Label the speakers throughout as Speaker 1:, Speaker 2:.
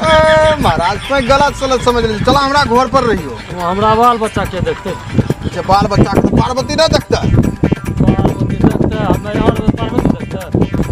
Speaker 1: महाराज कोई गलत सलत समझ लीजिए। चला हमरा घर पर रहियो।
Speaker 2: हमरा बाल बच्चा के देखते
Speaker 1: अच्छा बाल बच्चा के तो पार्वती नहीं देखता।
Speaker 2: पार्वती देखते हमें यहाँ पार्वती देखते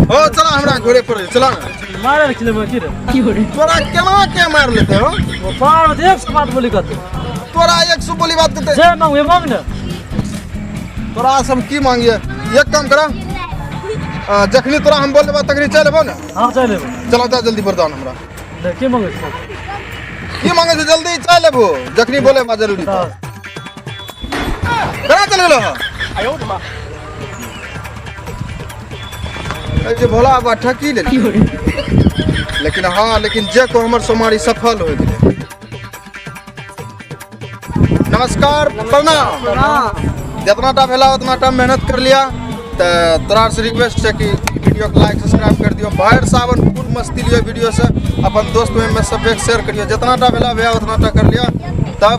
Speaker 1: हो चला हमरा घरे पर रहियो। चला ना
Speaker 2: मारे रखले में की रे
Speaker 1: तोरा केना के मार लेते हो।
Speaker 2: वो पार्वती एक बात बोली करते
Speaker 1: तोरा 100 बोली बात करते।
Speaker 2: जे मांगे मांग ने
Speaker 1: तोरा से हम की मांगिए। एक काम करा जखनी तोरा हम बोल देबा तखनी चल लेबो ना।
Speaker 2: हां चले
Speaker 1: चला जा जल्दी वरदान हमरा।
Speaker 2: देखी मांगे छो
Speaker 1: की मांगे से जल्दी चल लेबो जखनी बोले बा जरूरी तो। करा चल गेलो आयो मां ए जे भोला बा ठकी ले। लेकिन हाँ लेकिन जे को हमर सोमारी सफल हो गेले। नमस्कार प्रणाम। जितना टा भेला उतना टा मेहनत कर लिया तो तोरा से रिक्वेस्ट है कि वीडियो को लाइक सब्सक्राइब कर दियो। बाहर सावन फुल मस्ती लियो वीडियो से अपन दोस्त में सब शेयर करियो। जितना टा भेला भैया उतना टा कर लिया तब